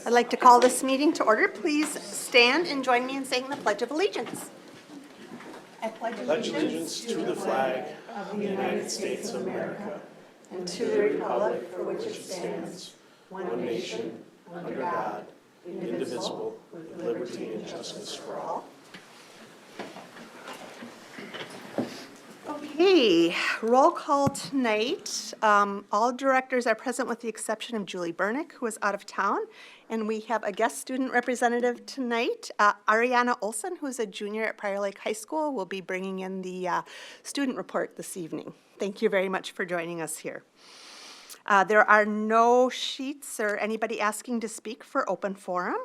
I'd like to call this meeting to order. Please stand and join me in saying the Pledge of Allegiance. I pledge allegiance to the flag of the United States of America and to the republic for which it stands, one nation, under God, indivisible, with liberty and justice for all. Okay, roll call tonight. All directors are present with the exception of Julie Bernick, who is out of town. And we have a guest student representative tonight, Ariana Olson, who's a junior at Prior Lake High School, will be bringing in the student report this evening. Thank you very much for joining us here. There are no sheets or anybody asking to speak for open forum.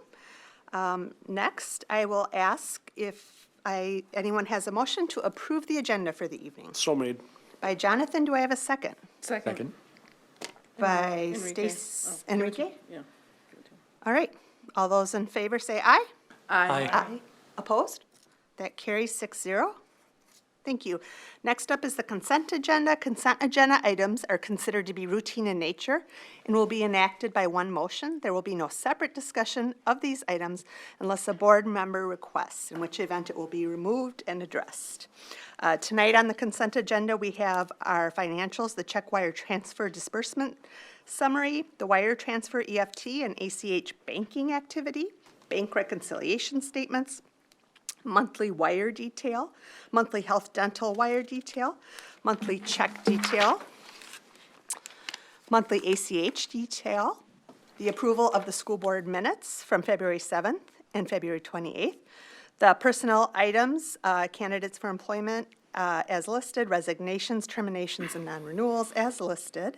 Next, I will ask if anyone has a motion to approve the agenda for the evening. So made. By Jonathan, do I have a second? Second. By Enrique. Stace. Enrique? Yeah. All right. All those in favor say aye. Aye. Aye. Opposed? That carries 6-0. Thank you. Next up is the consent agenda. Consent agenda items are considered to be routine in nature and will be enacted by one motion. There will be no separate discussion of these items unless a board member requests, in which event it will be removed and addressed. Tonight on the consent agenda, we have our financials, the check wire transfer disbursement summary, the wire transfer EFT and ACH banking activity, bank reconciliation statements, monthly wire detail, monthly health dental wire detail, monthly check detail, monthly ACH detail, the approval of the school board minutes from February 7th and February 28th, the personnel items, candidates for employment as listed, resignations, terminations, and non-renewals as listed,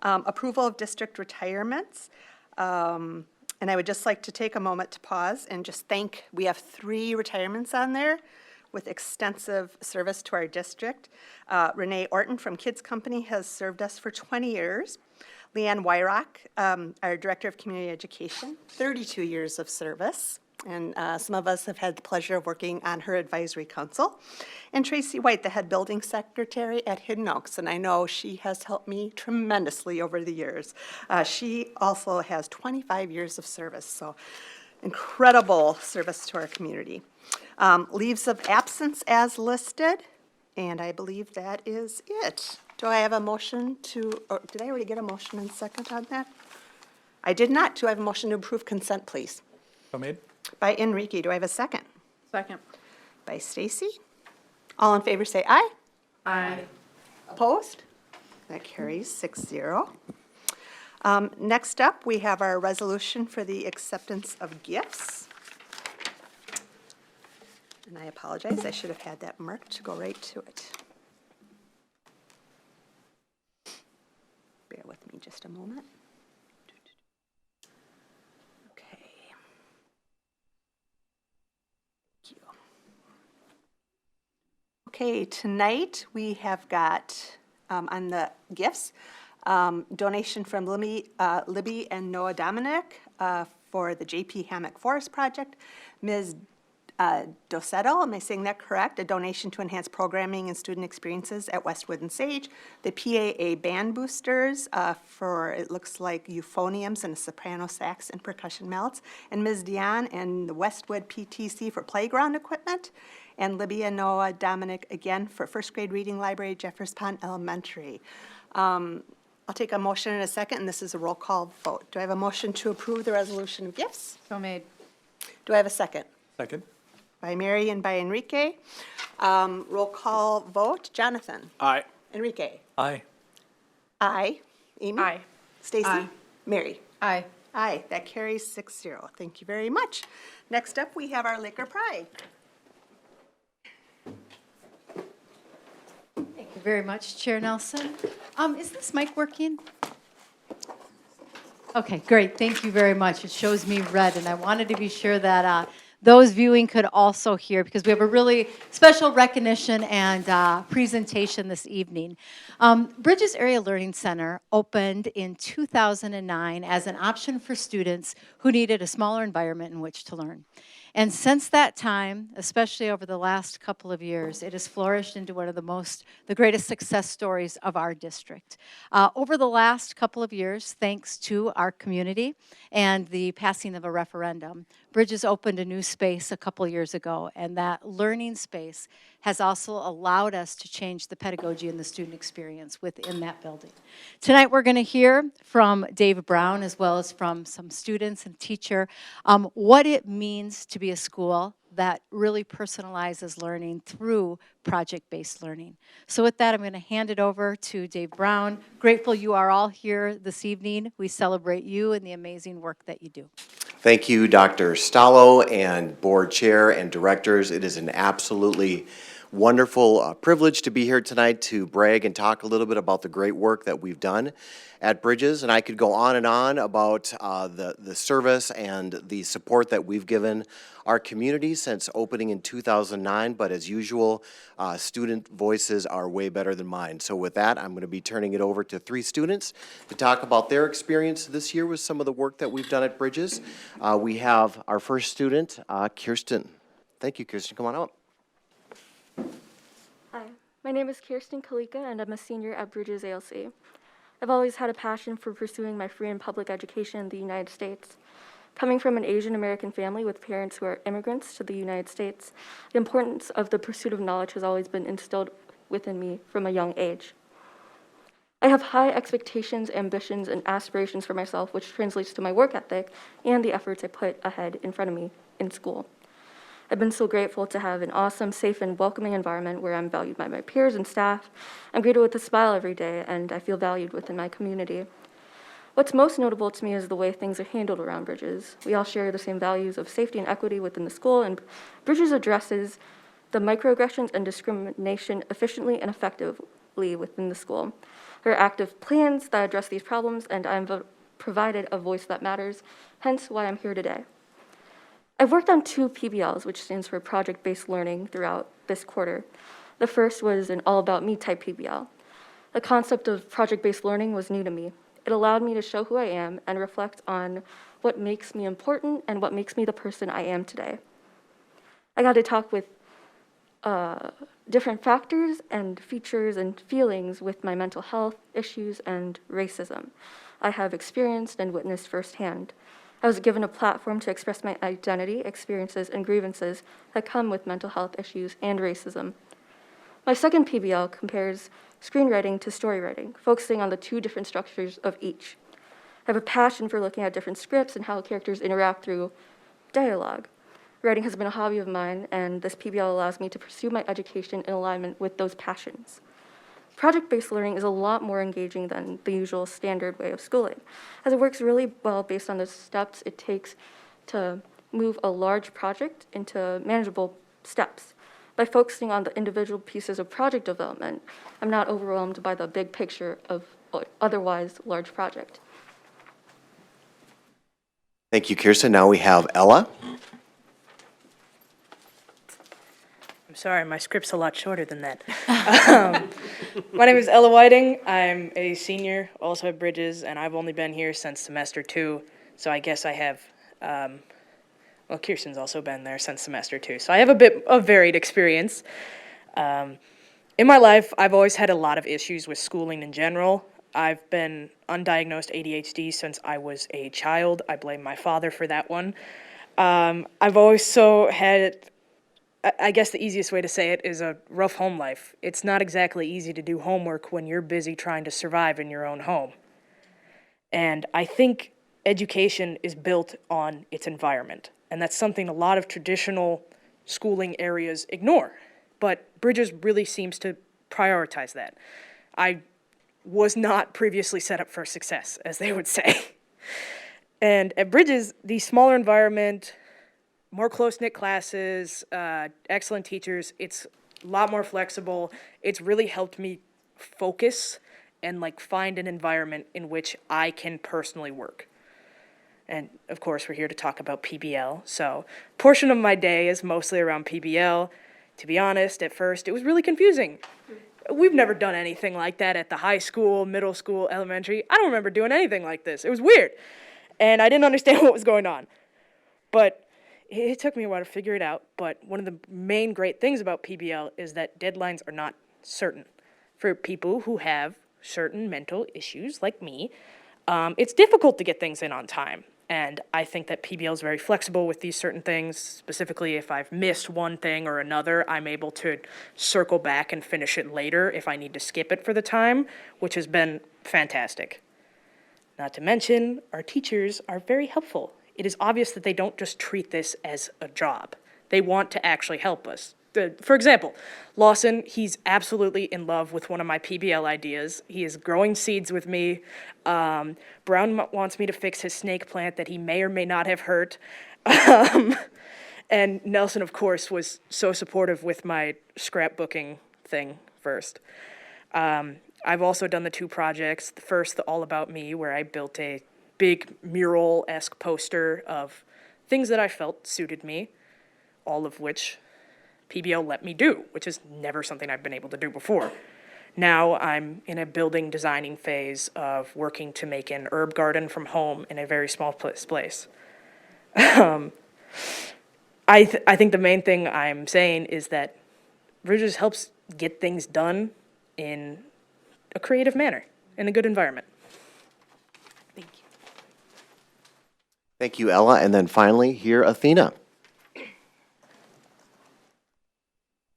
approval of district retirements, and I would just like to take a moment to pause and just thank, we have 3 retirements on there with extensive service to our district. Renee Orton from Kids Company has served us for 20 years. Leanne Wyrock, our Director of Community Education, 32 years of service. And some of us have had the pleasure of working on her advisory council. And Tracy White, the head building secretary at Hidden Oaks, and I know she has helped me tremendously over the years. She also has 25 years of service, so incredible service to our community. Leaves of absence as listed, and I believe that is it. Do I have a motion to, or did I already get a motion and second on that? I did not. Do I have a motion to approve consent, please? So made. By Enrique. Do I have a second? Second. By Stacy. All in favor say aye. Aye. Opposed? That carries 6-0. Next up, we have our resolution for the acceptance of gifts. And I apologize, I should have had that marked to go right to it. Bear with me just a moment. Okay. Thank you. Okay, tonight we have got on the gifts, donation from Libby and Noah Dominic for the JP Hammock Forest Project. Ms. Dosetto, am I saying that correct? A donation to enhance programming and student experiences at Westwood and Sage. The PAA band boosters for, it looks like euphoniums and soprano sax and percussion mallets. And Ms. Dion and the Westwood PTC for playground equipment. And Libby and Noah Dominic again for first grade reading library, Jeffers Pond Elementary. I'll take a motion in a second, and this is a roll call vote. Do I have a motion to approve the resolution of gifts? So made. Do I have a second? Second. By Mary and by Enrique. Roll call vote. Jonathan? Aye. Enrique? Aye. Aye. Amy? Aye. Stacy? Aye. Mary? Aye. Aye. That carries 6-0. Thank you very much. Next up, we have our liquor pride. Thank you very much, Chair Nelson. Is this mic working? Okay, great. Thank you very much. It shows me red, and I wanted to be sure that those viewing could also hear, because we have a really special recognition and presentation this evening. Bridges Area Learning Center opened in 2009 as an option for students who needed a smaller environment in which to learn. And since that time, especially over the last couple of years, it has flourished into one of the greatest success stories of our district. Over the last couple of years, thanks to our community and the passing of a referendum, Bridges opened a new space a couple years ago, and that learning space has also allowed us to change the pedagogy and the student experience within that building. Tonight we're going to hear from Dave Brown as well as from some students and teacher what it means to be a school that really personalizes learning through project-based learning. So with that, I'm going to hand it over to Dave Brown. Grateful you are all here this evening. We celebrate you and the amazing work that you do. Thank you, Dr. Stallo and board chair and directors. It is an absolutely wonderful privilege to be here tonight to brag and talk a little bit about the great work that we've done at Bridges. And I could go on and on about the service and the support that we've given our community since opening in 2009. But as usual, student voices are way better than mine. So with that, I'm going to be turning it over to 3 students to talk about their experience this year with some of the work that we've done at Bridges. We have our first student, Kirsten. Thank you, Kirsten. Come on up. Hi, my name is Kirsten Kalika, and I'm a senior at Bridges ALC. I've always had a passion for pursuing my free and public education in the United States. Coming from an Asian American family with parents who are immigrants to the United States, the importance of the pursuit of knowledge has always been instilled within me from a young age. I have high expectations, ambitions, and aspirations for myself, which translates to my work ethic and the efforts I put ahead in front of me in school. I've been so grateful to have an awesome, safe, and welcoming environment where I'm valued by my peers and staff. I'm greeted with a smile every day, and I feel valued within my community. What's most notable to me is the way things are handled around Bridges. We all share the same values of safety and equity within the school, and Bridges addresses the microaggressions and discrimination efficiently and effectively within the school. There are active plans that address these problems, and I'm provided a voice that matters, hence why I'm here today. I've worked on 2 PBLs, which stands for project-based learning, throughout this quarter. The first was an all-about-me type PBL. The concept of project-based learning was new to me. It allowed me to show who I am and reflect on what makes me important and what makes me the person I am today. I got to talk with different factors and features and feelings with my mental health issues and racism I have experienced and witnessed firsthand. I was given a platform to express my identity, experiences, and grievances that come with mental health issues and racism. My second PBL compares screenwriting to story writing, focusing on the 2 different structures of each. I have a passion for looking at different scripts and how characters interact through dialogue. Writing has been a hobby of mine, and this PBL allows me to pursue my education in alignment with those passions. Project-based learning is a lot more engaging than the usual standard way of schooling, as it works really well based on the steps it takes to move a large project into manageable steps. By focusing on the individual pieces of project development, I'm not overwhelmed by the big picture of an otherwise large project. Thank you, Kirsten. Now we have Ella. I'm sorry, my script's a lot shorter than that. My name is Ella Whiting. I'm a senior, also at Bridges, and I've only been here since semester 2, so I guess I have, well, Kirsten's also been there since semester 2, so I have a bit of varied experience. In my life, I've always had a lot of issues with schooling in general. I've been undiagnosed ADHD since I was a child. I blame my father for that one. I've also had, I guess the easiest way to say it is a rough home life. It's not exactly easy to do homework when you're busy trying to survive in your own home. And I think education is built on its environment. And that's something a lot of traditional schooling areas ignore. But Bridges really seems to prioritize that. I was not previously set up for success, as they would say. And at Bridges, the smaller environment, more close-knit classes, excellent teachers, it's a lot more flexible. It's really helped me focus and find an environment in which I can personally work. And of course, we're here to talk about PBL. So a portion of my day is mostly around PBL. To be honest, at first, it was really confusing. We've never done anything like that at the high school, middle school, elementary. I don't remember doing anything like this. It was weird. And I didn't understand what was going on. But It took me a while to figure it out, but one of the main great things about PBL is that deadlines are not certain. For people who have certain mental issues like me, it's difficult to get things in on time. And I think that PBL is very flexible with these certain things. Specifically, if I've missed one thing or another, I'm able to circle back and finish it later if I need to skip it for the time, which has been fantastic. Not to mention, our teachers are very helpful. It is obvious that they don't just treat this as a job. They want to actually help us. For example, Lawson, he's absolutely in love with one of my PBL ideas. He is growing seeds with me. Brown wants me to fix his snake plant that he may or may not have hurt. And Nelson, of course, was so supportive with my scrapbooking thing first. I've also done the 2 projects. The first, the All About Me, where I built a big mural-esque poster of things that I felt suited me, all of which PBL let me do, which is never something I've been able to do before. Now I'm in a building designing phase of working to make an herb garden from home in a very small place. I think the main thing I'm saying is that Bridges helps get things done in a creative manner, in a good environment. Thank you. Thank you, Ella. And then finally, here, Athena.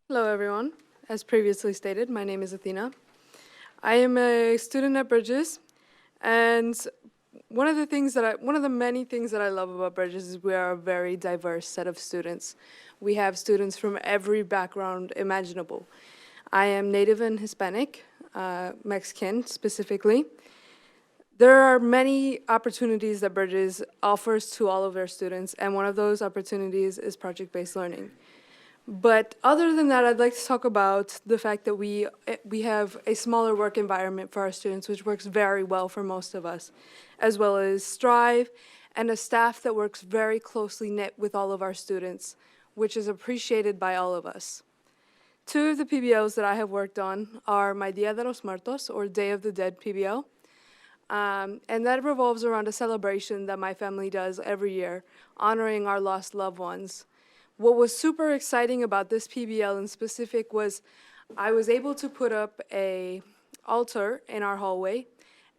Hello, everyone. As previously stated, my name is Athena. I am a student at Bridges, and one of the many things that I love about Bridges is we are a very diverse set of students. We have students from every background imaginable. I am Native and Hispanic, Mexican specifically. There are many opportunities that Bridges offers to all of their students, and one of those opportunities is project-based learning. But other than that, I'd like to talk about the fact that we have a smaller work environment for our students, which works very well for most of us, as well as Strive, and a staff that works very closely knit with all of our students, which is appreciated by all of us. 2 of the PBLs that I have worked on are my Dia de los Muertos, or Day of the Dead PBL, and that revolves around a celebration that my family does every year, honoring our lost loved ones. What was super exciting about this PBL in specific was I was able to put up a altar in our hallway,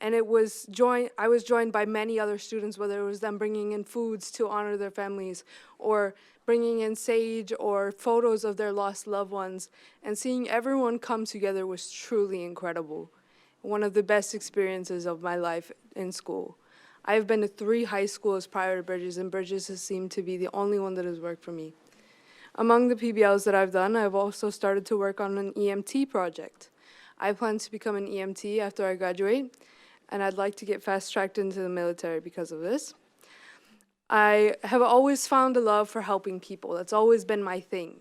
and I was joined by many other students, whether it was them bringing in foods to honor their families, or bringing in sage or photos of their lost loved ones, and seeing everyone come together was truly incredible. One of the best experiences of my life in school. I have been to 3 high schools prior to Bridges, and Bridges has seemed to be the only one that has worked for me. Among the PBLs that I've done, I've also started to work on an EMT project. I plan to become an EMT after I graduate, and I'd like to get fast-tracked into the military because of this. I have always found a love for helping people. That's always been my thing.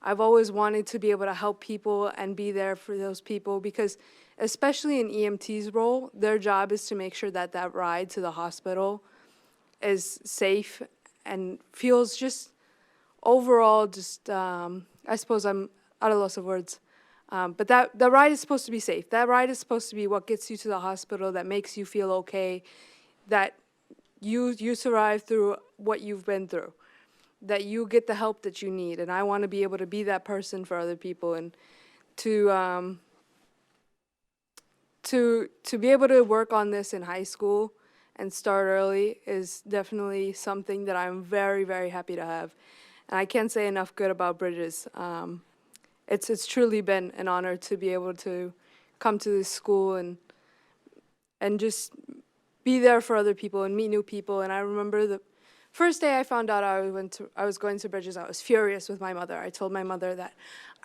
I've always wanted to be able to help people and be there for those people because, especially in EMT's role, their job is to make sure that that ride to the hospital is safe and feels just overall I suppose I'm at a loss of words. But the ride is supposed to be safe. That ride is supposed to be what gets you to the hospital, that makes you feel okay, that you survive through what you've been through, that you get the help that you need. And I want to be able to be that person for other people, and to be able to work on this in high school and start early is definitely something that I'm very, very happy to have. And I can't say enough good about Bridges. It's truly been an honor to be able to come to this school and just be there for other people and meet new people. And I remember the first day I found out I was going to Bridges, I was furious with my mother. I told my mother that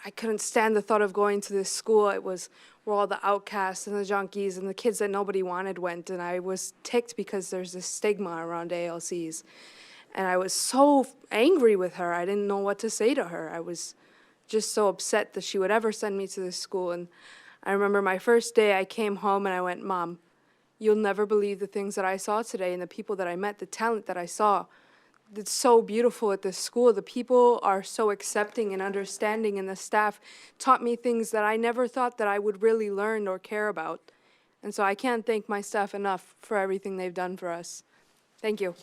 I couldn't stand the thought of going to this school. It was where all the outcasts and the junkies and the kids that nobody wanted went. And I was ticked because there's this stigma around ALCs. And I was so angry with her. I didn't know what to say to her. I was just so upset that she would ever send me to this school. And I remember my first day, I came home and I went, Mom, you'll never believe the things that I saw today and the people that I met, the talent that I saw. It's so beautiful at this school. The people are so accepting and understanding, and the staff taught me things that I never thought that I would really learn or care about. And so I can't thank my staff enough for everything they've done for us. Thank you.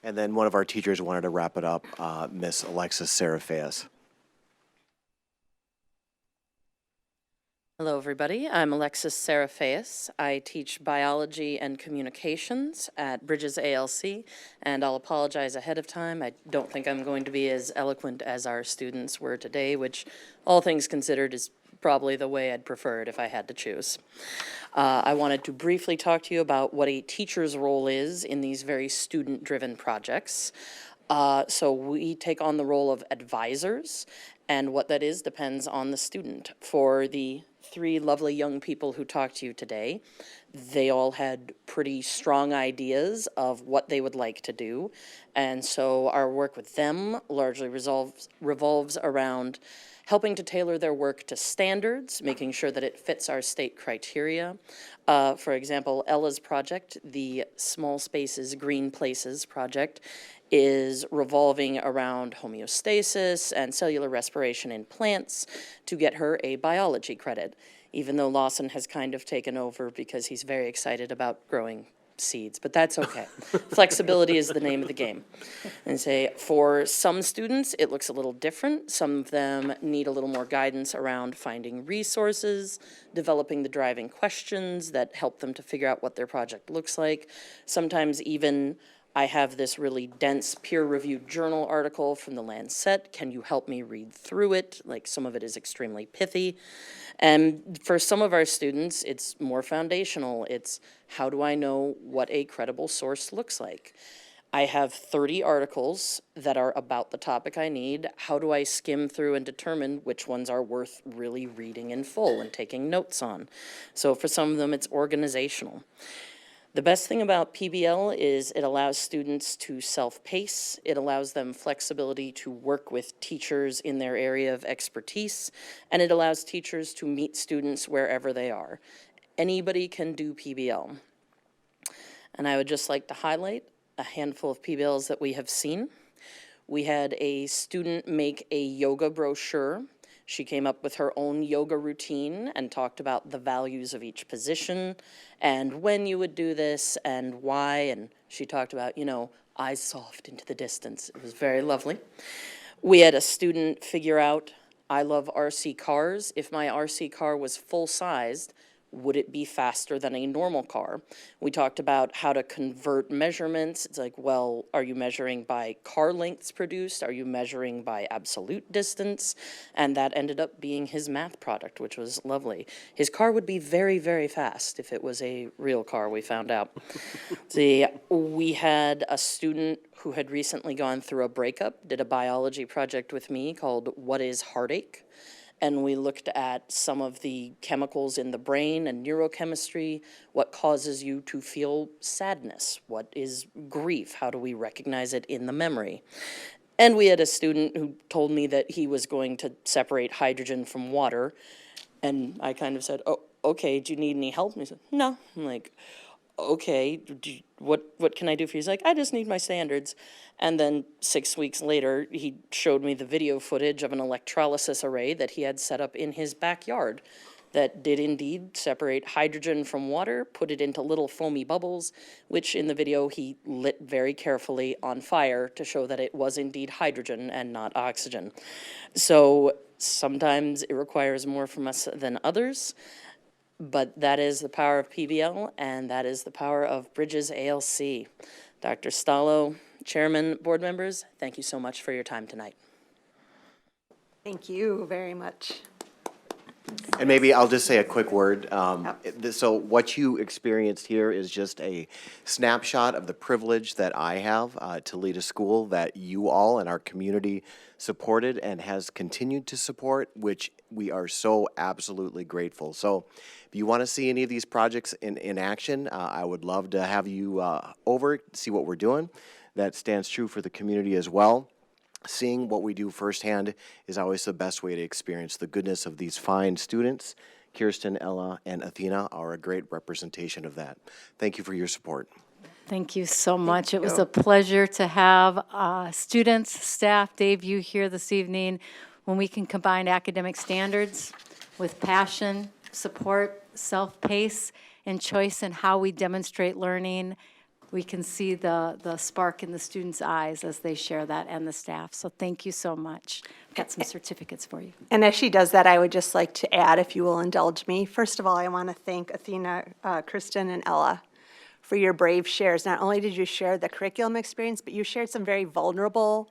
And then one of our teachers wanted to wrap it up, Miss Alexis Serafeas. Hello, everybody. I'm Alexis Serafeas. I teach biology and communications at Bridges ALC, and I'll apologize ahead of time. I don't think I'm going to be as eloquent as our students were today, which, all things considered, is probably the way I'd prefer it if I had to choose. I wanted to briefly talk to you about what a teacher's role is in these very student-driven projects. So we take on the role of advisors, and what that is depends on the student. For the 3 lovely young people who talked to you today, they all had pretty strong ideas of what they would like to do, and so our work with them largely revolves around helping to tailor their work to standards, making sure that it fits our state criteria. For example, Ella's project, the Small Spaces, Green Places project, is revolving around homeostasis and cellular respiration in plants to get her a biology credit, even though Lawson has kind of taken over because he's very excited about growing seeds, but that's okay. Flexibility is the name of the game. And say, for some students, it looks a little different. Some of them need a little more guidance around finding resources, developing the driving questions that help them to figure out what their project looks like. Sometimes even I have this really dense peer-reviewed journal article from the Lancet. Can you help me read through it? Like, some of it is extremely pithy. And for some of our students, it's more foundational. It's, how do I know what a credible source looks like? I have 30 articles that are about the topic I need. How do I skim through and determine which ones are worth really reading in full and taking notes on? So for some of them, it's organizational. The best thing about PBL is it allows students to self-pace. It allows them flexibility to work with teachers in their area of expertise, and it allows teachers to meet students wherever they are. Anybody can do PBL. And I would just like to highlight a handful of PBLs that we have seen. We had a student make a yoga brochure. She came up with her own yoga routine and talked about the values of each position and when you would do this and why. And she talked about, you know, eyes soft into the distance. It was very lovely. We had a student figure out, I love RC cars. If my RC car was full-sized, would it be faster than a normal car? We talked about how to convert measurements. It's like, well, are you measuring by car lengths produced? Are you measuring by absolute distance? And that ended up being his math product, which was lovely. His car would be very, very fast if it was a real car, we found out. We had a student who had recently gone through a breakup, did a biology project with me called What is Heartache? And we looked at some of the chemicals in the brain and neurochemistry, what causes you to feel sadness, what is grief, how do we recognize it in the memory. And we had a student who told me that he was going to separate hydrogen from water, and I kind of said, oh, okay, do you need any help? And he said, no. I'm like, okay, what can I do for you? He's like, I just need my standards. And then 6 weeks later, he showed me the video footage of an electrolysis array that he had set up in his backyard that did indeed separate hydrogen from water, put it into little foamy bubbles, which in the video he lit very carefully on fire to show that it was indeed hydrogen and not oxygen. So sometimes it requires more from us than others. But that is the power of PBL, and that is the power of Bridges ALC. Dr. Stallo, Chairman, board members, thank you so much for your time tonight. Thank you very much. And maybe I'll just say a quick word. So what you experienced here is just a snapshot of the privilege that I have to lead a school that you all and our community supported and has continued to support, which we are so absolutely grateful. So if you want to see any of these projects in action, I would love to have you over, see what we're doing. That stands true for the community as well. Seeing what we do firsthand is always the best way to experience the goodness of these fine students. Kirsten, Ella, and Athena are a great representation of that. Thank you for your support. Thank you so much. It was a pleasure to have students, staff, Dave, you here this evening. When we can combine academic standards with passion, support, self-pace, and choice in how we demonstrate learning, we can see the spark in the students' eyes as they share that, and the staff. So thank you so much. I've got some certificates for you. And as she does that, I would just like to add, if you will indulge me, first of all, I want to thank Athena, Kristen, and Ella for your brave shares. Not only did you share the curriculum experience, but you shared some very vulnerable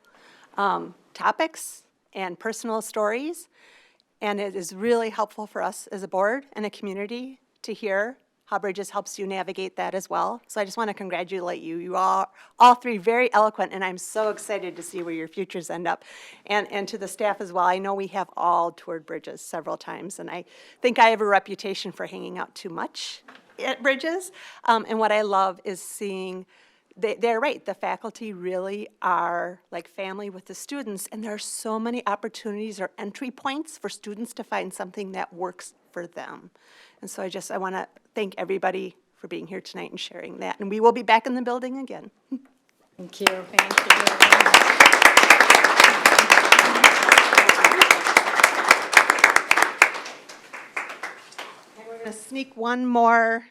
topics and personal stories. And it is really helpful for us as a board and a community to hear how Bridges helps you navigate that as well. So I just want to congratulate you. You are all three very eloquent, and I'm so excited to see where your futures end up. And to the staff as well, I know we have all toured Bridges several times, and I think I have a reputation for hanging out too much at Bridges. And what I love is seeing, they're right, the faculty really are like family with the students, and there are so many opportunities or entry points for students to find something that works for them. And so I want to thank everybody for being here tonight and sharing that. And we will be back in the building again. Thank you. Thank you. We're going to sneak one more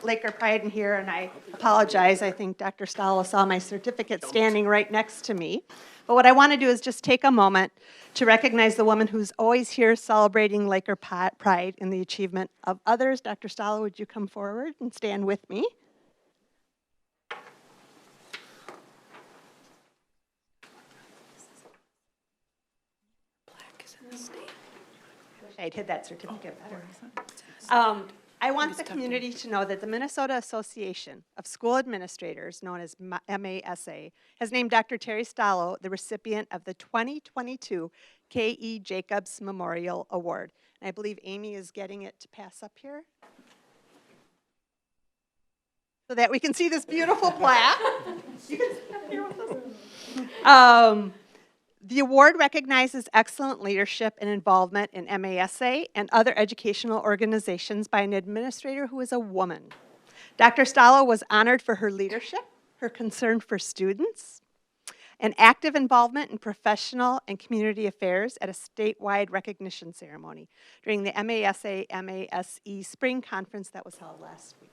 Laker Pride in here, and I apologize. I think Dr. Stalo saw my certificate standing right next to me. But what I want to do is just take a moment to recognize the woman who's always here celebrating Laker Pride in the achievement of others. Dr. Stalo, would you come forward and stand with me? I'd hid that certificate better. I want the community to know that the Minnesota Association of School Administrators, known as MASA, has named Dr. Terry Stalo the recipient of the 2022 K.E. Jacobs Memorial Award. And I believe Amy is getting it to pass up here, so that we can see this beautiful plaque. You can sit up here with us. The award recognizes excellent leadership and involvement in MASA and other educational organizations by an administrator who is a woman. Dr. Stalo was honored for her leadership, her concern for students, and active involvement in professional and community affairs at a statewide recognition ceremony during the MASA-MASE Spring Conference that was held last week.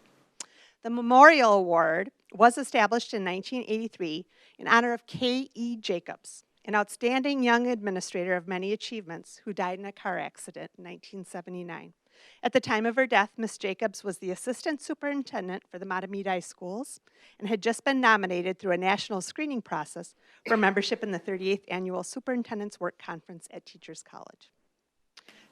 The Memorial Award was established in 1983 in honor of K.E. Jacobs, an outstanding young administrator of many achievements who died in a car accident in 1979. At the time of her death, Ms. Jacobs was the assistant superintendent for the Matamidi schools and had just been nominated through a national screening process for membership in the 38th Annual Superintendent's Work Conference at Teachers College,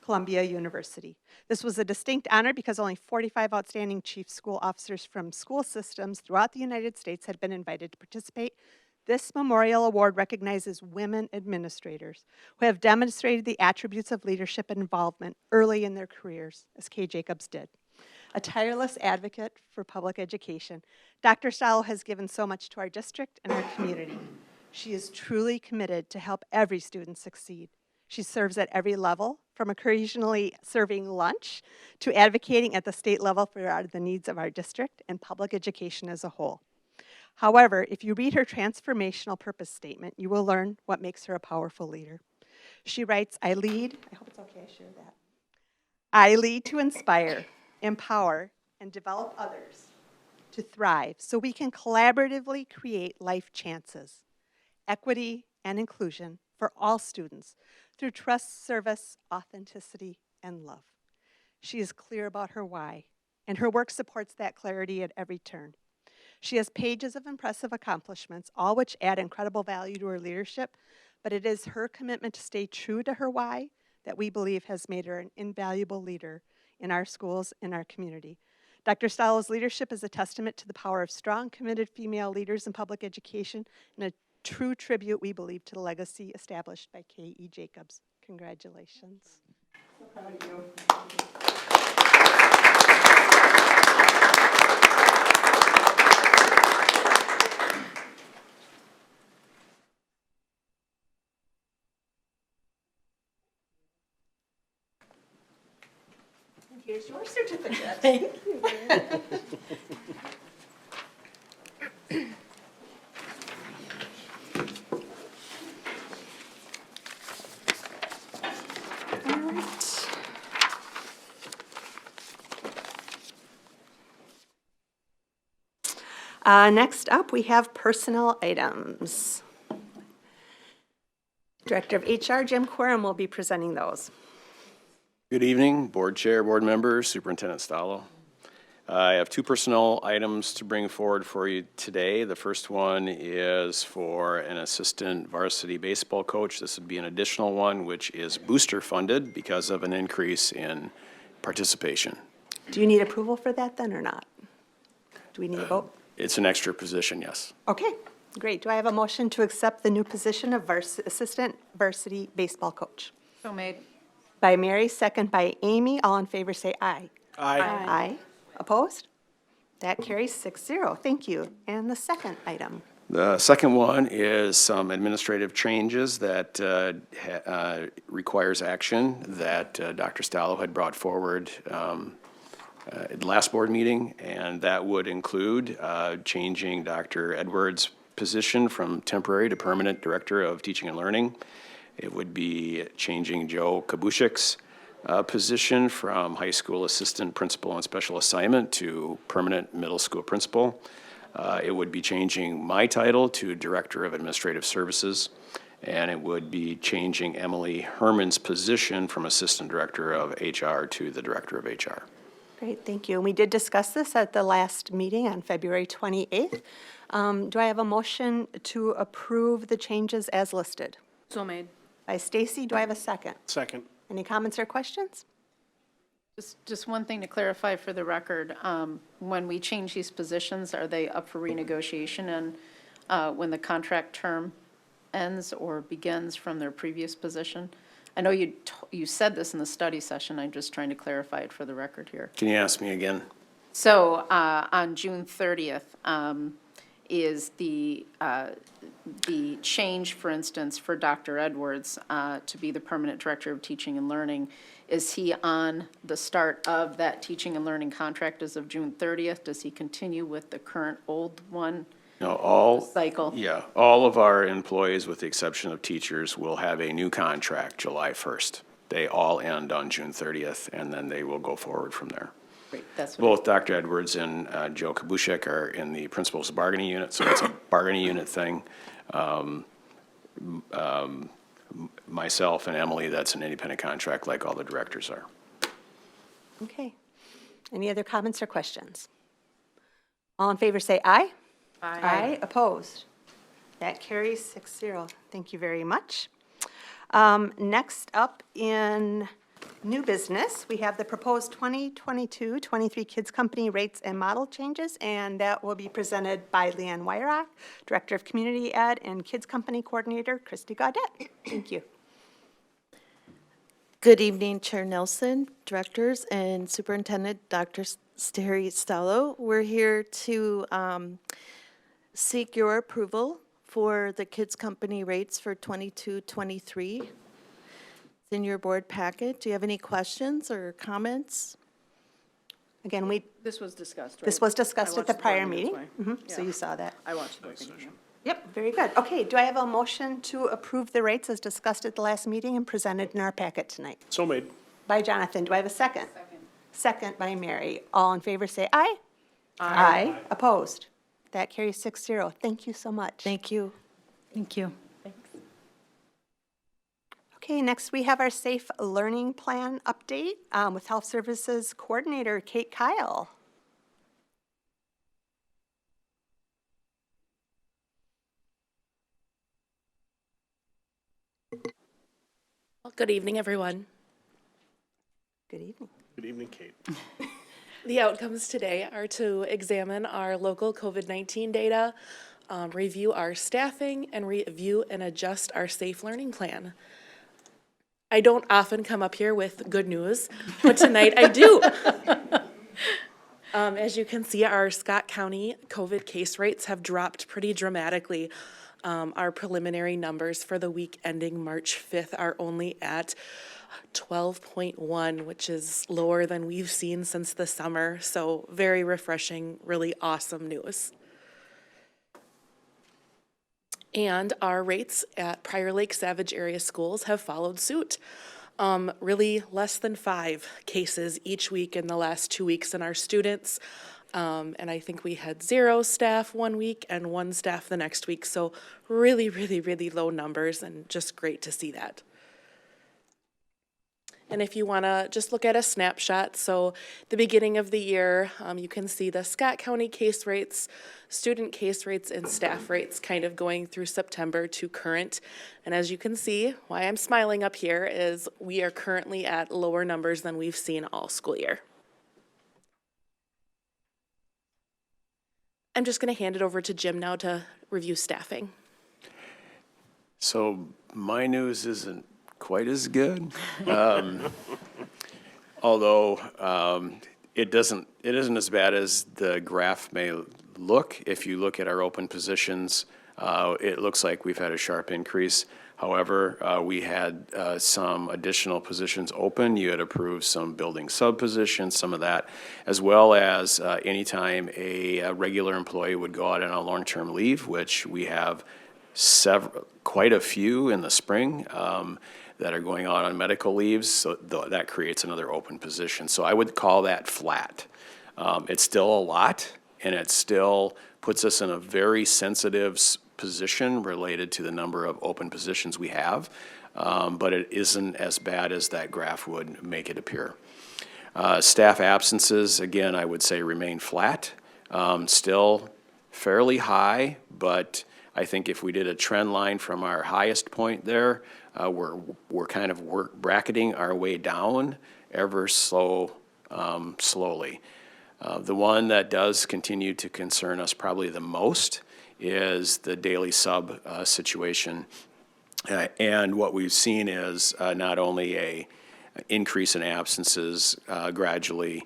Columbia University. This was a distinct honor because only 45 outstanding chief school officers from school systems throughout the United States had been invited to participate. This memorial award recognizes women administrators who have demonstrated the attributes of leadership and involvement early in their careers, as Kay Jacobs did. A tireless advocate for public education, Dr. Stalo has given so much to our district and our community. She is truly committed to help every student succeed. She serves at every level, from occasionally serving lunch to advocating at the state level for the needs of our district and public education as a whole. However, if you read her transformational purpose statement, you will learn what makes her a powerful leader. She writes, I lead, I hope it's okay I share that. I lead to inspire, empower, and develop others to thrive so we can collaboratively create life chances, equity, and inclusion for all students through trust, service, authenticity, and love. She is clear about her why, and her work supports that clarity at every turn. She has pages of impressive accomplishments, all which add incredible value to her leadership, but it is her commitment to stay true to her why that we believe has made her an invaluable leader in our schools and our community. Dr. Stalo's leadership is a testament to the power of strong, committed female leaders in public education and a true tribute, we believe, to the legacy established by K.E. Jacobs. Congratulations. So proud of you. Here's your certificate. Thank you. All right. Next up, we have personnel items. Director of HR, Jim Quorum, will be presenting those. Good evening, Board Chair, Board members, Superintendent Stallo. I have two personnel items to bring forward for you today. The first one is for an assistant varsity baseball coach. This would be an additional one, which is booster funded because of an increase in participation. Do you need approval for that then or not? Do we need a vote? It's an extra position, yes. Okay, great. Do I have a motion to accept the new position of assistant varsity baseball coach? So made. By Mary, second by Amy. All in favor say aye. Aye. Aye. Opposed? That carries 6-0. Thank you. And the second item. The second one is some administrative changes that requires action that Dr. Stallo had brought forward at the last board meeting, and that would include changing Dr. Edwards' position from temporary to permanent Director of Teaching and Learning. It would be changing Joe Kabushik's position from high school assistant principal on special assignment to permanent middle school principal. It would be changing my title to Director of Administrative Services, and it would be changing Emily Herman's position from Assistant Director of HR to the Director of HR. Great, thank you. And we did discuss this at the last meeting on February 28th. Do I have a motion to approve the changes as listed? So made. By Stacy, do I have a second? Second. Any comments or questions? Just one thing to clarify for the record, when we change these positions, are they up for renegotiation and when the contract term ends or begins from their previous position? I know you said this in the study session, I'm just trying to clarify it for the record here. Can you ask me again? So on June 30th, is the change, for instance, for Dr. Edwards to be the permanent Director of Teaching and Learning, is he on the start of that teaching and learning contract as of June 30th? Does he continue with the current old one? No, all. Cycle. Yeah, all of our employees, with the exception of teachers, will have a new contract July 1st. They all end on June 30th, and then they will go forward from there. Great, that's what. Both Dr. Edwards and Joe Kabushik are in the principal's bargaining unit, so it's a bargaining unit thing. Myself and Emily, that's an independent contract like all the directors are. Okay. Any other comments or questions? All in favor say aye. Aye. Opposed? That carries 6-0. Thank you very much. Next up in new business, we have the proposed 2022-23 Kids Company rates and model changes, and that will be presented by Leanne Weirach, Director of Community Ed, and Kids Company Coordinator Christy Gaudette. Thank you. Good evening, Chair Nelson, directors, and Superintendent Dr. Terry Stallo. We're here to seek your approval for the Kids Company rates for 22-23. It's in your board packet. Do you have any questions or comments? Again, This was discussed, right? this was discussed at the watched prior board meeting. minutes, So you saw that. I watched the board meeting. Yep, very good. Okay, do I have a motion to approve the rates as discussed at the last meeting and presented in our packet tonight? So made. By Jonathan, do I have a second? Second by Mary. All in favor say aye. Aye. Opposed? That carries 6-0. Thank you so much. Thank you. Thank you. Okay, next we have our Safe Learning Plan update with Health Services Coordinator Kate Kyle. Well, good evening, everyone. Good evening. Good evening, Kate. The outcomes today are to examine our local COVID-19 data, review our staffing, and review and adjust our safe learning plan. I don't often come up here with good news, but tonight I do. As you can see, our Scott County COVID case rates have dropped pretty dramatically. Our preliminary numbers for the week ending March 5th are only at 12.1, which is lower than we've seen since the summer. So very refreshing, really awesome news. And our rates at Prior Lake Savage area schools have followed suit. Really less than 5 cases each week in the last 2 weeks, and our students And I think we had 0 staff one week and 1 staff the next week. So really, really, really low numbers, and just great to see that. And if you want to just look at a snapshot, so the beginning of the year, you can see the Scott County case rates, student case rates, and staff rates kind of going through September to current. And as you can see, why I'm smiling up here is we are currently at lower numbers than we've seen all school year. I'm just going to hand it over to Jim now to review staffing. So my news isn't quite as good. Although it isn't as bad as the graph may look. If you look at our open positions, it looks like we've had a sharp increase. However, we had some additional positions open. You had approved some building sub positions, some of that, as well as anytime a regular employee would go out on a long-term leave, which we have quite a few in the spring that are going out on medical leaves, so that creates another open position. So I would call that flat. It's still a lot, and it still puts us in a very sensitive position related to the number of open positions we have, but it isn't as bad as that graph would make it appear. Staff absences, again, I would say remain flat. Still fairly high, but I think if we did a trend line from our highest point there, we're kind of bracketing our way down ever slowly. The one that does continue to concern us probably the most is the daily sub situation. And what we've seen is not only a increase in absences gradually,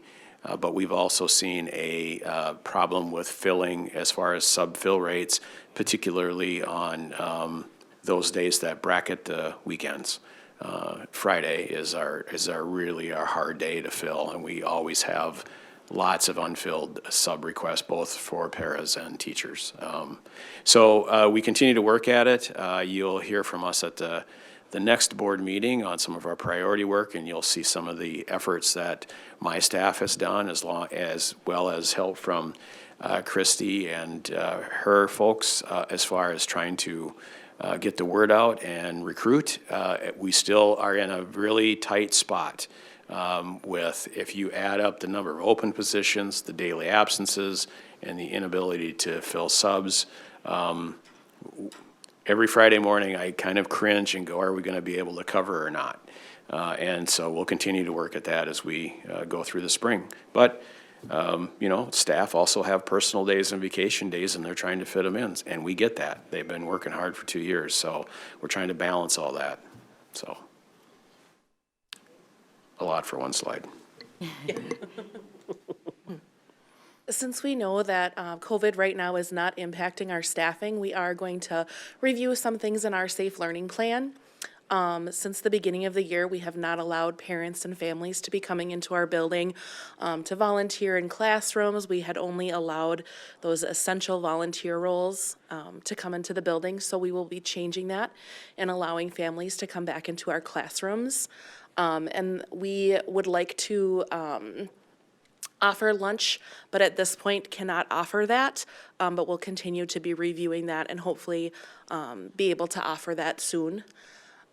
but we've also seen a problem with filling as far as sub-fill rates, particularly on those days that bracket the weekends. Friday is really our hard day to fill, and we always have lots of unfilled sub requests, both for paras and teachers. So we continue to work at it. You'll hear from us at the next board meeting on some of our priority work, and you'll see some of the efforts that my staff has done, as well as help from Christy and her folks as far as trying to get the word out and recruit. We still are in a really tight spot with, if you add up the number of open positions, the daily absences, and the inability to fill subs. Every Friday morning, I kind of cringe and go, are we going to be able to cover or not? And so we'll continue to work at that as we go through the spring. But, staff also have personal days and vacation days, and they're trying to fit them in, and we get that. They've been working hard for 2 years, so we're trying to balance all that. So, a lot for one slide. Since we know that COVID right now is not impacting our staffing, we are going to review some things in our safe learning plan. Since the beginning of the year, we have not allowed parents and families to be coming into our building to volunteer in classrooms. We had only allowed those essential volunteer roles to come into the building, so we will be changing that and allowing families to come back into our classrooms. And we would like to offer lunch, but at this point cannot offer that, but we'll continue to be reviewing that and hopefully be able to offer that soon.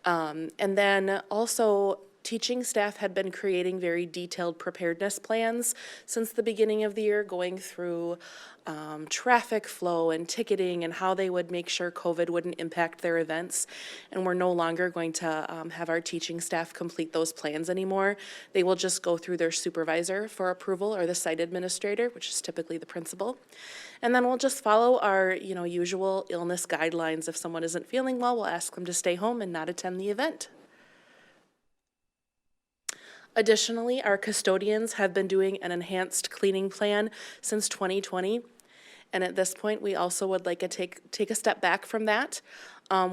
And then also, teaching staff had been creating very detailed preparedness plans since the beginning of the year, going through traffic flow and ticketing and how they would make sure COVID wouldn't impact their events. And we're no longer going to have our teaching staff complete those plans anymore. They will just go through their supervisor for approval, or the site administrator, which is typically the principal. And then we'll just follow our, usual illness guidelines. If someone isn't feeling well, we'll ask them to stay home and not attend the event. Additionally, our custodians have been doing an enhanced cleaning plan since 2020. And at this point, we also would like to take a step back from that.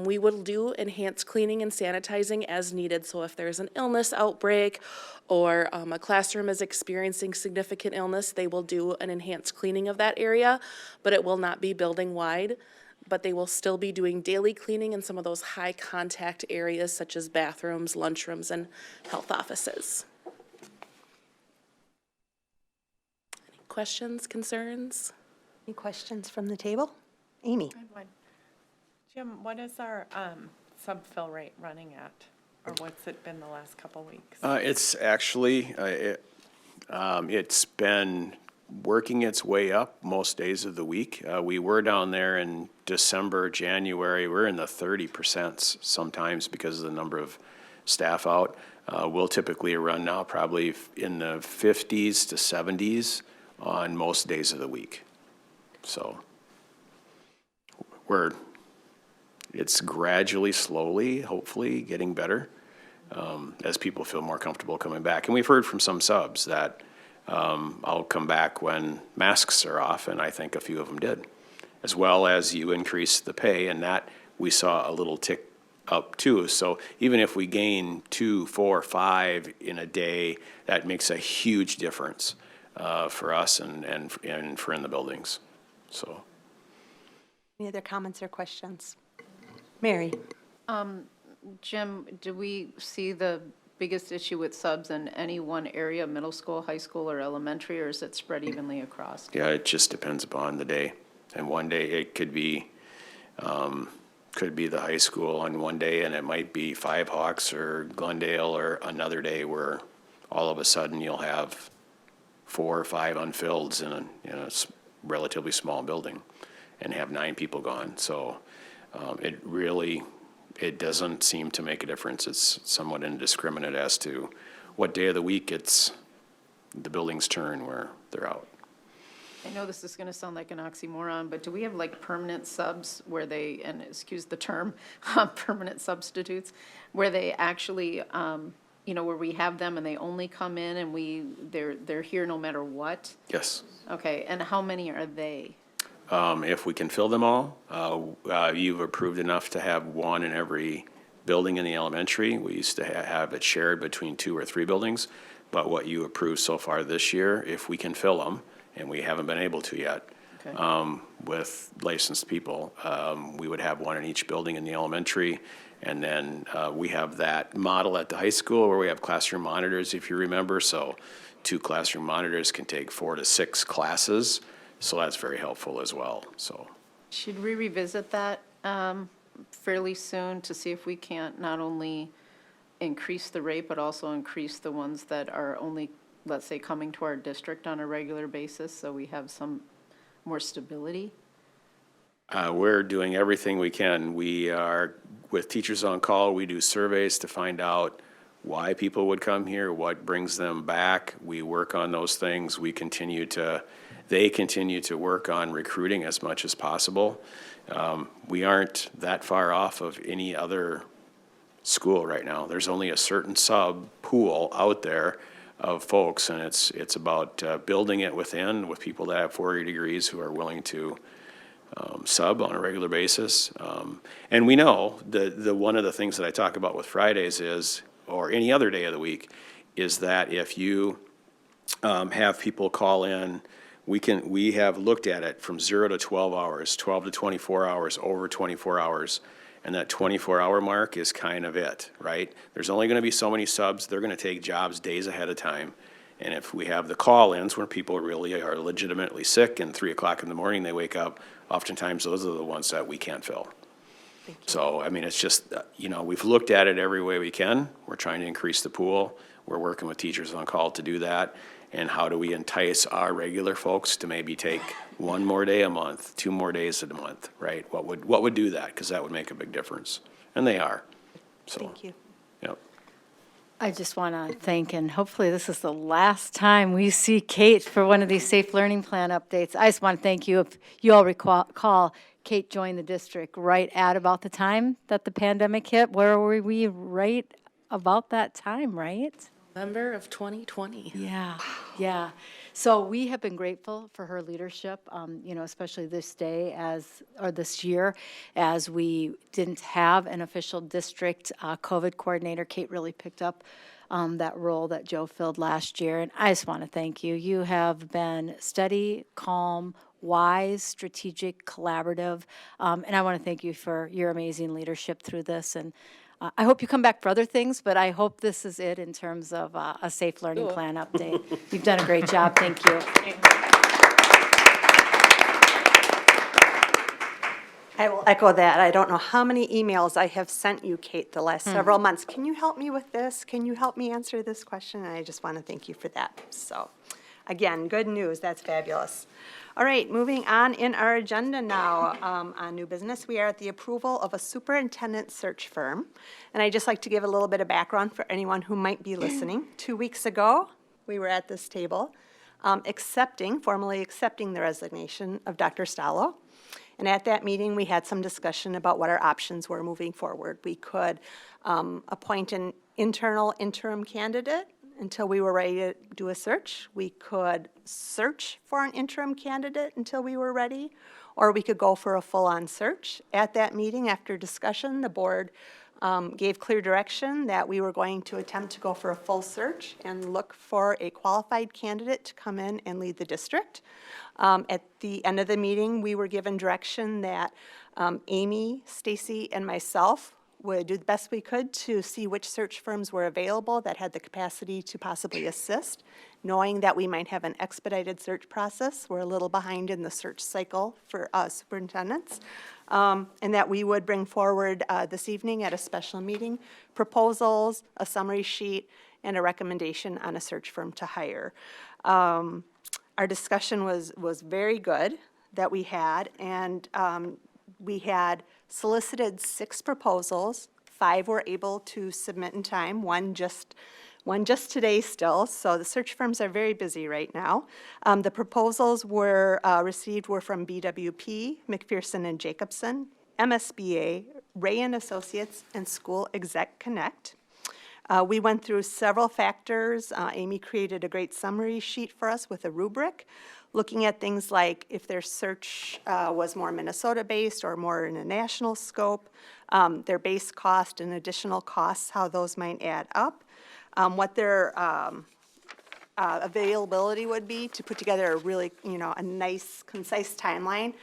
We will do enhanced cleaning and sanitizing as needed. So if there's an illness outbreak or a classroom is experiencing significant illness, they will do an enhanced cleaning of that area, but it will not be building wide. But they will still be doing daily cleaning in some of those high contact areas such as bathrooms, lunchrooms, and health offices. Any questions, concerns? Any questions from the table? Amy? Jim, what is our sub-fill rate running at? Or what's it been the last couple weeks? It's actually, it's been working its way up most days of the week. We were down there in December, January, we're in the 30% sometimes because of the number of staff out. We'll typically run now probably in the 50s to 70s on most days of the week. So it's gradually, slowly, hopefully getting better as people feel more comfortable coming back. And we've heard from some subs that I'll come back when masks are off, and I think a few of them did, as well as you increase the pay, and that we saw a little tick up too. So even if we gain 2, 4, 5 in a day, that makes a huge difference for us and for in the buildings. So. Any other comments or questions? Mary? Jim, do we see the biggest issue with subs in any one area, middle school, high school, or elementary, or is it spread evenly across? Yeah, it just depends upon the day. And one day it could be the high school on one day, and it might be Five Hawks or Glendale, or another day where all of a sudden you'll have 4 or 5 unfilleds in a relatively small building and have 9 people gone. So it doesn't seem to make a difference. It's somewhat indiscriminate as to what day of the week it's the building's turn where they're out. I know this is going to sound like an oxymoron, but do we have like permanent subs where they, and excuse the term, permanent substitutes, where they actually, where we have them and they only come in and they're here no matter what? Yes. Okay, and how many are they? If we can fill them all, you've approved enough to have 1 in every building in the elementary. We used to have it shared between 2 or 3 buildings, but what you approved so far this year, if we can fill them, and we haven't been able to yet, Okay. with licensed people, we would have 1 in each building in the elementary. And then we have that model at the high school where we have classroom monitors, if you remember. So 2 classroom monitors can take 4 to 6 classes. So that's very helpful as well, so. Should we revisit that fairly soon to see if we can't not only increase the rate, but also increase the ones that are only, let's say, coming to our district on a regular basis, so we have some more stability? We're doing everything we can. We are, with Teachers on Call, we do surveys to find out why people would come here, what brings them back. We work on those things. They continue to work on recruiting as much as possible. We aren't that far off of any other school right now. There's only a certain sub pool out there of folks, and it's about building it within with people that have 4 degrees who are willing to sub on a regular basis. And we know the one of the things that I talk about with Fridays is, or any other day of the week, is that if you have people call in, we have looked at it from 0 to 12 hours, 12 to 24 hours, over 24 hours. And that 24-hour mark is kind of it, right? There's only going to be so many subs. They're going to take jobs days ahead of time. And if we have the call-ins where people really are legitimately sick and 3 o'clock in the morning they wake up, oftentimes those are the ones that we can't fill. So, I mean, it's just, we've looked at it every way we can. We're trying to increase the pool. We're working with Teachers on Call to do that. And how do we entice our regular folks to maybe take 1 more day a month, 2 more days a month, right? What would do that? Because that would make a big difference. And they are. So, Thank you. yep. I just want to thank, and hopefully this is the last time we see Kate for one of these Safe Learning Plan updates. I just want to thank you. If you all recall, Kate joined the district right at about the time that the pandemic hit. Where were we right about that time, right? November of 2020. Yeah. So we have been grateful for her leadership, especially this year, as we didn't have an official district COVID coordinator. Kate really picked up that role that Joe filled last year, and I just want to thank you. You have been steady, calm, wise, strategic, collaborative, and I want to thank you for your amazing leadership through this. And I hope you come back for other things, but I hope this is it in terms of a Safe Learning Plan update. You've done a great job. Thank you. I will echo that. I don't know how many emails I have sent you, Kate, the last several months. Can you help me with this? Can you help me answer this question? And I just want to thank you for that. So, again, good news. That's fabulous. All right, moving on in our agenda now. On new business, we are at the approval of a superintendent search firm. And I'd just like to give a little bit of background for anyone who might be listening. 2 weeks ago, we were at this table formally accepting the resignation of Dr. Stallo. And at that meeting, we had some discussion about what our options were moving forward. We could appoint an interim candidate until we were ready to do a search. We could search for an interim candidate until we were ready, or we could go for a full-on search. At that meeting, after discussion, the board gave clear direction that we were going to attempt to go for a full search and look for a qualified candidate to come in and lead the district. At the end of the meeting, we were given direction that Amy, Stacy, and myself would do the best we could to see which search firms were available that had the capacity to possibly assist, knowing that we might have an expedited search process. We're a little behind in the search cycle for superintendents. And that we would bring forward this evening at a special meeting proposals, a summary sheet, and a recommendation on a search firm to hire. Our discussion was very good that we had, and we had solicited 6 proposals. 5 were able to submit in time, one just today still, so the search firms are very busy right now. The proposals received were from BWP, McPherson and Jacobson, MSBA, Ray and Associates, and School Exec Connect. We went through several factors. Amy created a great summary sheet for us with a rubric, looking at things like if their search was more Minnesota-based or more in a national scope, their base cost and additional costs, how those might add up. What their availability would be to put together a really, a nice, concise timeline,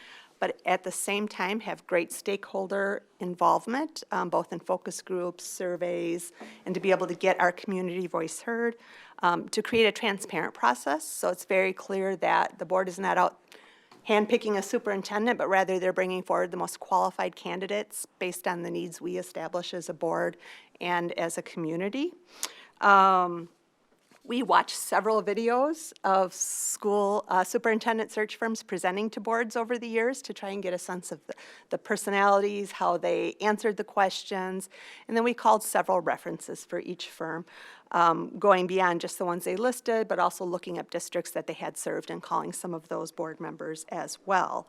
but at the same time have great stakeholder involvement, both in focus groups, surveys, and to be able to get our community voice heard, to create a transparent process. So it's very clear that the board is not out handpicking a superintendent, but rather they're bringing forward the most qualified candidates based on the needs we establish as a board and as a community. We watched several videos of school superintendent search firms presenting to boards over the years to try and get a sense of the personalities, how they answered the questions, and then we called several references for each firm, going beyond just the ones they listed, but also looking up districts that they had served and calling some of those board members as well.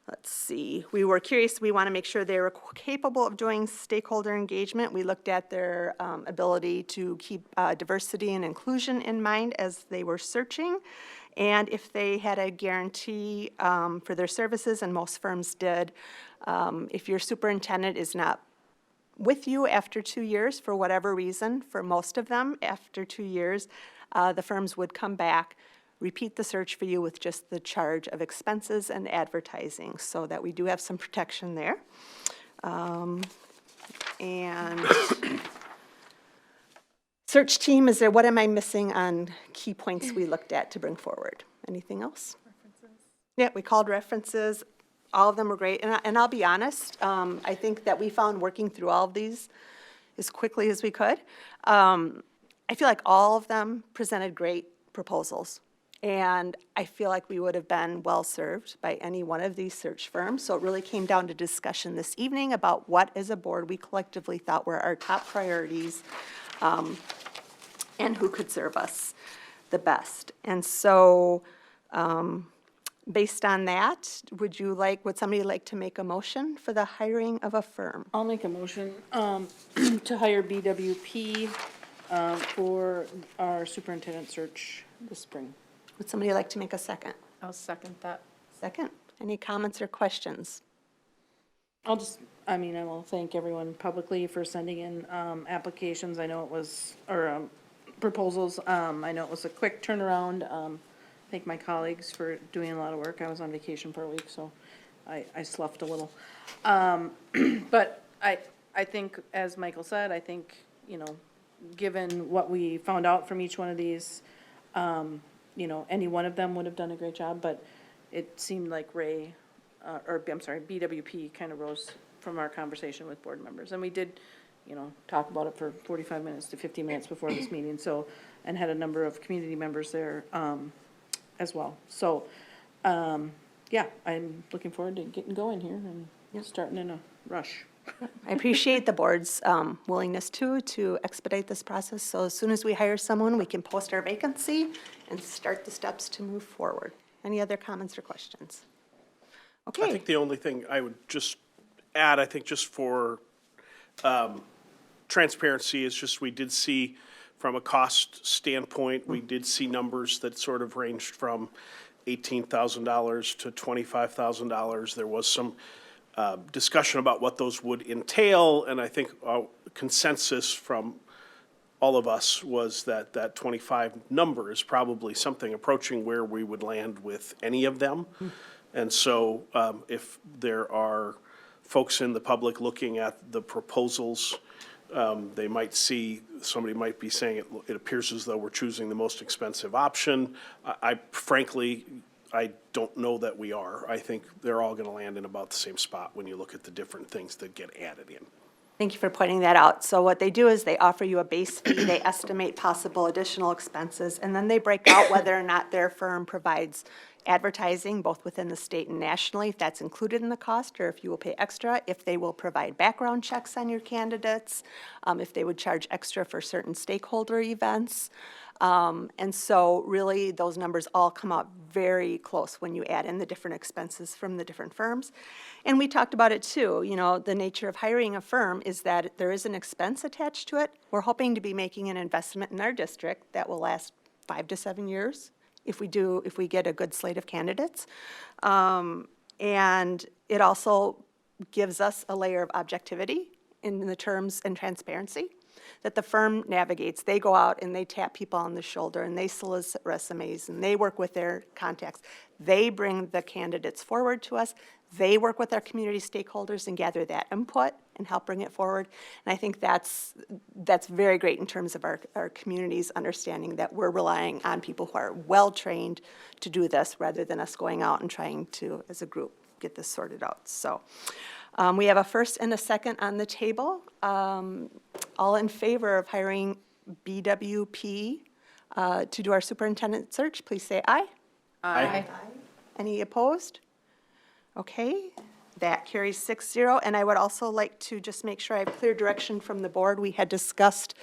Let's see, we were curious, we want to make sure they were capable of doing stakeholder engagement. We looked at their ability to keep diversity and inclusion in mind as they were searching, and if they had a guarantee for their services, and most firms did. If your superintendent is not with you after 2 years, for whatever reason, for most of them, after 2 years, the firms would come back, repeat the search for you with just the charge of expenses and advertising, so that we do have some protection there. And search team, what am I missing on key points we looked at to bring forward? Anything else? References. Yeah, we called references. All of them were great. And I'll be honest, I think that we found working through all of these as quickly as we could. I feel like all of them presented great proposals. And I feel like we would have been well-served by any one of these search firms. So it really came down to discussion this evening about what, as a board, we collectively thought were our top priorities and who could serve us the best. And so based on that, would somebody like to make a motion for the hiring of a firm? I'll make a motion to hire BWP for our superintendent search this spring. Would somebody like to make a second? I'll second that. Second. Any comments or questions? I will thank everyone publicly for sending in applications. I know it was, or proposals. I know it was a quick turnaround. Thank my colleagues for doing a lot of work. I was on vacation for a week, so I sloughed a little. But I think, as Michael said, I think, given what we found out from each one of these, any one of them would have done a great job, but it seemed like Ray BWP kind of rose from our conversation with board members. And we did, talk about it for 45 minutes to 50 minutes before this meeting, so, and had a number of community members there as well. So, yeah, I'm looking forward to getting going here and starting in a rush. I appreciate the board's willingness to expedite this process. So as soon as we hire someone, we can post our vacancy and start the steps to move forward. Any other comments or questions? I Okay, think the only thing I would just add, I think just for transparency, is just we did see from a cost standpoint, we did see numbers that sort of ranged from $18,000 to $25,000. There was some discussion about what those would entail, and I think consensus from all of us was that that 25 number is probably something approaching where we would land with any of them. And so if there are folks in the public looking at the proposals, they might see, somebody might be saying it appears as though we're choosing the most expensive option. I frankly, I don't know that we are. I think they're all going to land in about the same spot when you look at the different things that get added in. thank you for pointing that out. So what they do is they offer you a base fee, they estimate possible additional expenses, and then they break out whether or not their firm provides advertising, both within the state and nationally, if that's included in the cost, or if you will pay extra, if they will provide background checks on your candidates, if they would charge extra for certain stakeholder events. And so really, those numbers all come out very close when you add in the different expenses from the different firms. And we talked about it too, the nature of hiring a firm is that there is an expense attached to it. We're hoping to be making an investment in our district that will last 5 to 7 years if we get a good slate of candidates. And it also gives us a layer of objectivity in the terms and transparency that the firm navigates. They go out and they tap people on the shoulder and they solicit resumes and they work with their contacts. They bring the candidates forward to us. They work with our community stakeholders and gather that input and help bring it forward. And I think that's very great in terms of our community's understanding that we're relying on people who are well-trained to do this rather than us going out and trying to, as a group, get this sorted out. So we have a first and a second on the table. All in favor of hiring BWP to do our superintendent search, please say aye. Aye. Any opposed? Okay, that carries 6-0. And I would also like to just make sure I have clear direction from the board. We had discussed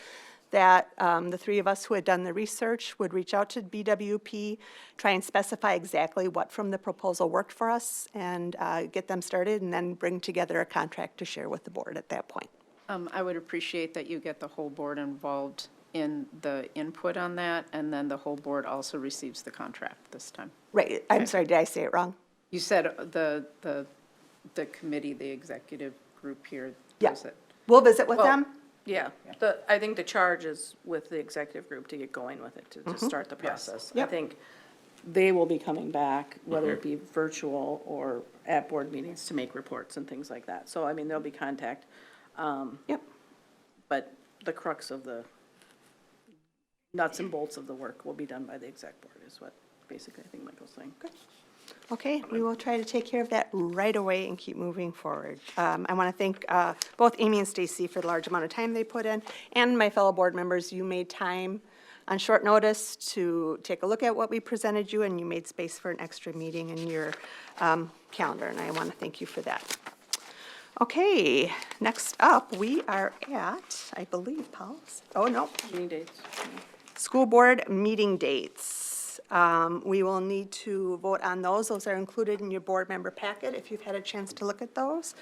that the three of us who had done the research would reach out to BWP, try and specify exactly what from the proposal worked for us, and get them started, and then bring together a contract to share with the board at that point. I would appreciate that you get the whole board involved in the input on that, and then the whole board also receives the contract this time. Right, I'm sorry, did I say it wrong? You said the committee, the executive group here Yeah. does it. We'll visit with Well, them. Yeah, I think the charge is with the executive group to get going with it, to start the process. I Yep. think they will be coming back, whether it be virtual or at board meetings, to make reports and things like that. So, I mean, there'll be contact. Yep. But the crux of the nuts and bolts of the work will be done by the exec board, is what basically I think Michael's saying. Okay, we will try to take care of that right away and keep moving forward. I want to thank both Amy and Stacy for the large amount of time they put in, and my fellow board members. You made time on short notice to take a look at what we presented you, and you made space for an extra meeting in your calendar, and I want to thank you for that. Okay, next up, we are at, I believe, policy. Oh, no, Meeting dates. school board meeting dates. We will need to vote on those. Those are included in your board member packet if you've had a chance to look at those.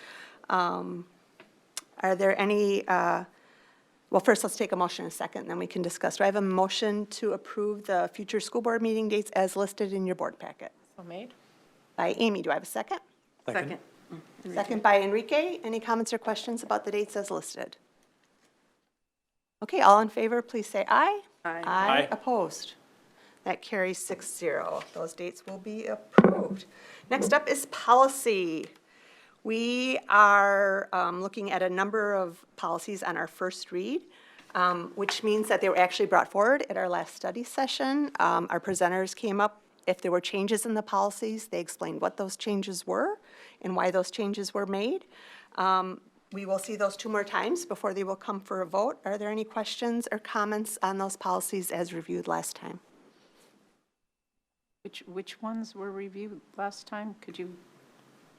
Are there any, well, first let's take a motion in a second, and then we can discuss. Do I have a motion to approve the future school board meeting dates as listed in your board packet? So made? By Amy, do I have a second? Second. Second by Enrique. Any comments or questions about the dates as listed? Okay, all in favor, please say aye. Aye. Aye. Opposed? That carries 6-0. Those dates will be approved. Next up is policy. We are looking at a number of policies on our first read, which means that they were actually brought forward at our last study session. Our presenters came up. If there were changes in the policies, they explained what those changes were and why those changes were made. We will see those 2 more times before they will come for a vote. Are there any questions or comments on those policies as reviewed last time? Which ones were reviewed last time? Could you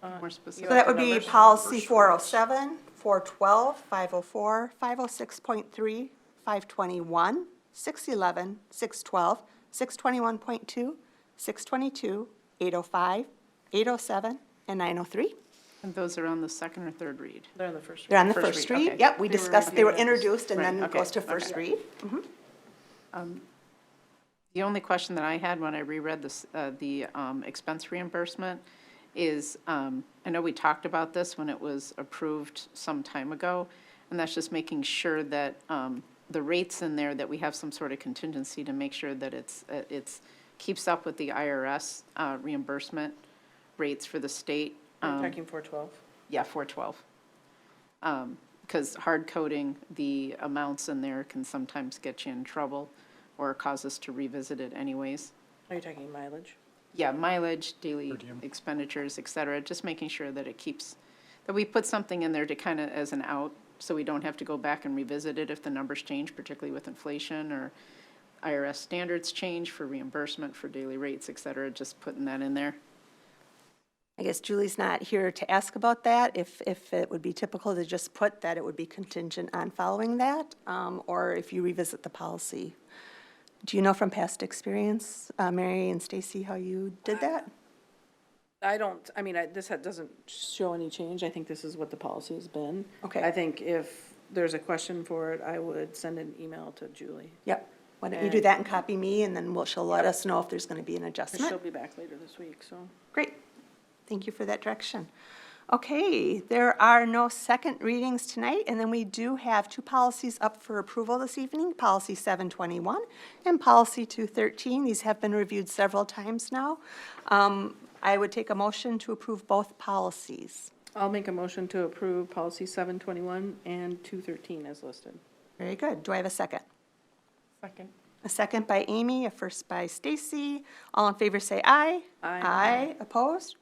be more specific? So that would be policy 407, 412, 504, 506.3, 521, 611, 612, 621.2, 622, 805, 807, and 903. And those are on the second or third read? They're on the first They're on the First first read, read. okay. Yep, we discussed, they were introduced and Right, then it okay, goes to first okay. read. The only question that I had when I reread this, the expense reimbursement is, I know we talked about this when it was approved some time ago, and that's just making sure that the rates in there, that we have some sort of contingency to make sure that it's keeps up with the IRS reimbursement rates for the state. Checking 412. Yeah, 412. Because hard coding the amounts in there can sometimes get you in trouble or cause us to revisit it anyways. Are you talking mileage? Yeah, mileage, daily expenditures, et cetera, just making sure that it keeps, that we put something in there to kind of as an out, so we don't have to go back and revisit it if the numbers change, particularly with inflation or IRS standards change for reimbursement for daily rates, et cetera, just putting that in there. I guess Julie's not here to ask about that, if it would be typical to just put that it would be contingent on following that, or if you revisit the policy. Do you know from past experience, Mary and Stacy, how you did that? I don't, I mean, this doesn't show any change. I think this is what the policy has been. Okay. I think if there's a question for it, I would send an email to Julie. Yep. Why don't you do that and copy me, and then she'll let us know if there's going to be an adjustment. She'll be back later this week, so. Great. Thank you for that direction. Okay, there are no second readings tonight, and then we do have 2 policies up for approval this evening, Policy 721 and Policy 213. These have been reviewed several times now. I would take a motion to approve both policies. I'll make a motion to approve policy 721 and 213 as listed. Very good. Do I have a second? Second. A second by Amy, a first by Stacy. All in favor say aye. Aye. Aye. Opposed?